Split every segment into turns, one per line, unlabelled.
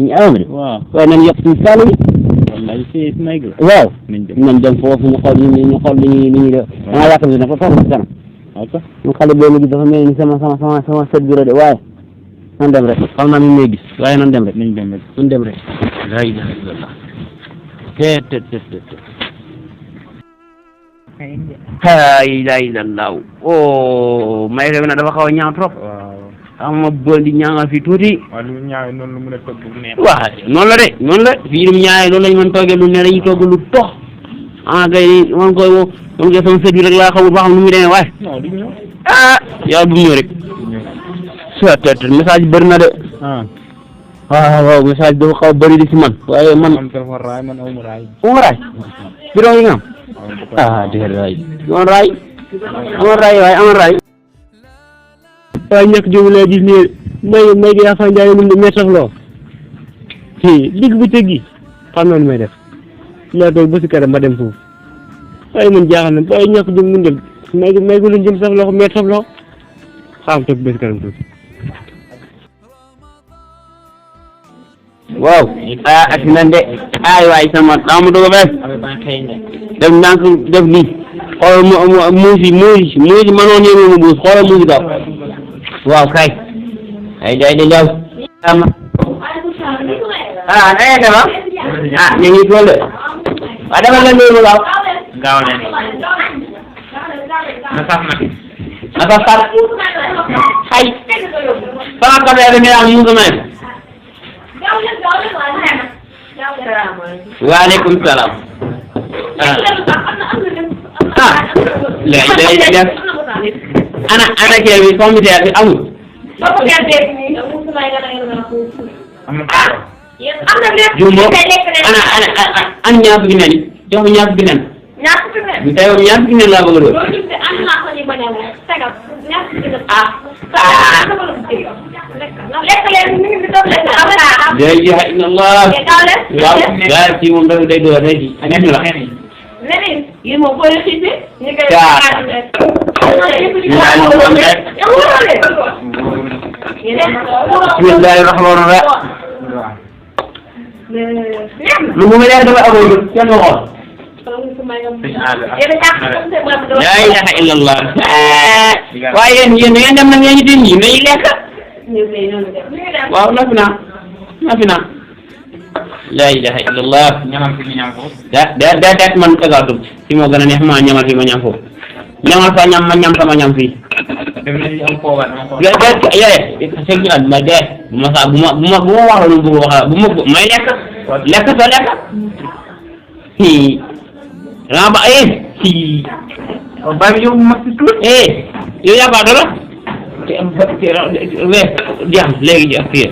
ñu amri
waaw
waaye nañ yokk suñu saal yi
wallaay fii may la
waaw
nañ dem
foofu ñu xool ñu xool li ñuy def dama yaakaar ne dafa toog ci kanam
ok
ñu xale boobu gi dafa mel ni sama sët bi la de waaye nan dem rek xam naa mi ngi may gis waaye nan dem rek
nañ dem rek
nan dem rek la ilaha illallah te la ilaha illallah oh may rew na dafa xaw a ñaaw trop
waaw
xam ma bondi ñaangal fi tuuti
waaw lu ñaaw noonu lu mën a togg bu neex
waaw noonu la de noonu la fii dum ñaay loolu lañ mën toggee lu ne dañuy togg lu tox kay man koy wo man koy sama sët bi rek laa xamul ba xam nu muy demee waaye
non du ñëw
yàlla bu mu ñëw rek
du ñëw
soit message bëri na de waaw message dafa xaw a bëri di si man waaye man
am dafa raay man amu raay
amoon raay bidon yi nga am déedéet raay amoon raay waaye amoon raay waaye ñàkk jógu laa gis nii may gi yaa fa njaay mun de mettaf loo digg bi tëggi xam naa nu may def naa toog ba si kanam ma dem foofu waaye man jaaxal na waaye ñàkk jóg mun dem may gu luñ jëm saf loxo mettaf loo xam toog ba si kanam tuuti waaw ak nan de ay waay sama dama dogo bes def ndànk def nii xoolal muusi mënoon yéeme mu buus xoolal muusi daw waaw kay ay day di daw ama nanga dema ñu ngi tool de waaw dama la loolu waaw
gaaw leen na sax nag
naka sax ay sama ko de nga am ñu ko may waaleykum salaam léegi def ana kii bi communautaire bi amul jumbo ana ñaar fukki nen jox ma ñaar fukki nen tey moom ñaar fukki nen laa bëgg a doon la ilaha illallah waaw gaa ci moom dafa day door rek nekk la bismillahi rahmani rahim lu mu leer dafa amoon kenn waxoon la ilaha illallah waaye yéen da ngeen dem na ngeen ñu din ñi nañu lekk waaw na fi naa la ilaha illallah
ñamal fi ñu ñam ko
da man tagaatum fi moo gën a neex ma ñamal fi ma ñam foofu ñamal fa ñam ma ñam sama ñam fii
def nañu am poobar dama ko
ma dee bu ma wax lu bu wax bu ma may lekk sa lekk danga ba
bàyyi yow mag si tuut
yow yaa baax dara jeex léegi jeex fii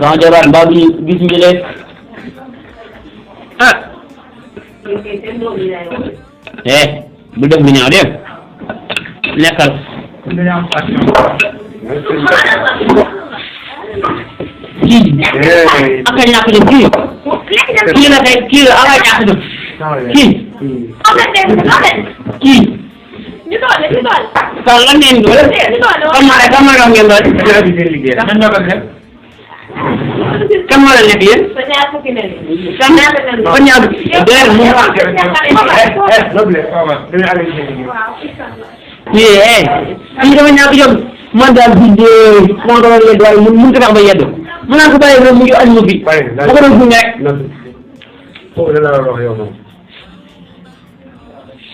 sama jabar mbaa duñu gis njëlee bu def lu ñaaw dégg lekkal kii aka ñàkk dem kii la kay kii la aka ñàkk dem kii kan lan ngeen doole kan ma ngeen doole kan moo la nekk yéen kan kon ñaar déer mu kii dama ñàkk jom man daal bindee moo doon yedd waaye mun ko tax ba yedd mu naan ko bàyyi mu ngi añ ma fi ma ko doon gunge rek
foofu da la wax yow moom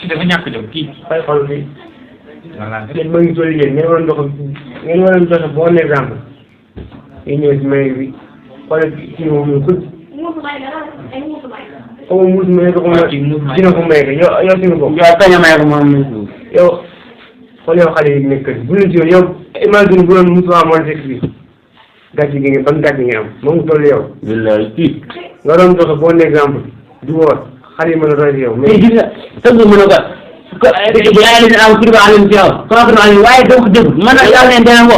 dafa ñàkk jom kii
fay xol bi
voilà
yéen ma ngi toll yéen ngeen waroon joxe bon exemple yi ñëw si may bi xoolal kii moom ñu ko comme muus may ko dina ko may ko yow si nga bokk
yow kañ a may ko moom
yow xool yow xale yi nekk bu leen si yoon yow imagine bu doon muus amoon sexe bi gàcce gi ngeen ban gàcce ngeen am moo ngi toll yow
billahi kii
nga doon joxe bon exemple di woor xale yi mën a roy si yow mais
gis nga tëgg mën a ko yaa leen am kii ba alim ci yow sama kër alim waaye doo ko dëgg man nag yaa leen dana ko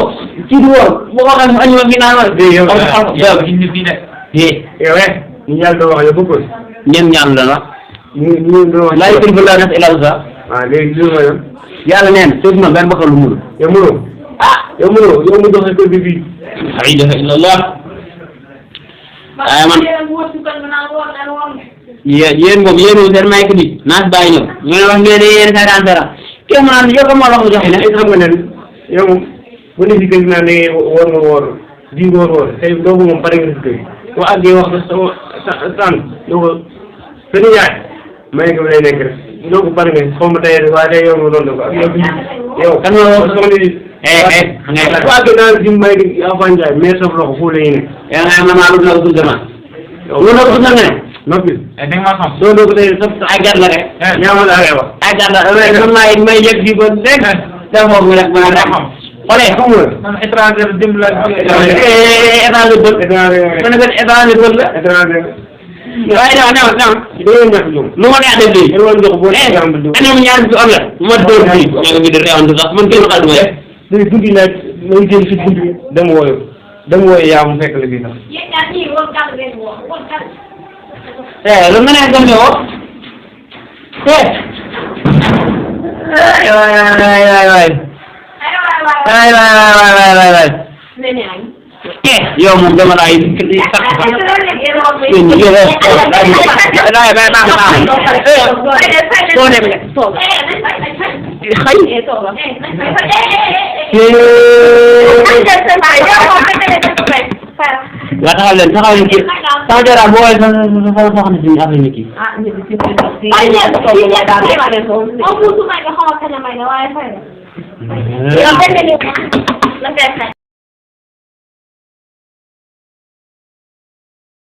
ci di woor boo ko xam añu ma fi naan ma
yow indi fii de
yow ñu yàlla doon wax yow bokkul
ñeen ñaan la wax
ñu doon wax
laa yukallifu llaahu nafsan illaa wus'ahaa
léegi li ma yoon
yàlla nee na soo fi ma benn bakkan lu mënul
yow mënoo
ah
yow mu doxee kër gi fii.
la ilaha illallah. waaye man yéen moom seen may bi naas bàyyi ñëw ñu ne wax ngeen ne yéen 50 francs kii mu naan yow ma la ko joxe ne
xam nga ne yow moom bu ne si kër gi naan ne woor nga woor di nga woor tey doo ko moom pare nga si kër gi boo àggee wax sa tànn doo ko sa nijaay may nga lay nekk rek doo ko pare nga xaw ma tey waaye tey yow nga doon ko ak yow kan nga soxna si bu àggee naan si may gi Afa Ndiaye mais sof loxo foofu la ñuy nekk
yaa nga ma lu na ko dama lu na ko nga ne
noppi
da nga ma xam
doo ko tey
ay gar la rek
ñaamal la ngay wax
ay gar la man may yëg di ko rek da foofu rek ma la xam xoolee
xam nga
man étranger dimb la
étranger bël ma ne ko étranger bël la
étranger
waaye ñëw lu ma neex def lii ñoom ñaar bi am la ma dóor fii ñoo ngi di rewantu sax man kenn xal ma
léegi guddi nag may jël si guddi dem wooyu yaa mu fekk la fii sax
lu nga ne gëm ne woo waay yow moom dama laay sax taxaw leen kii sama jara boo waay soxna si affaire ni kii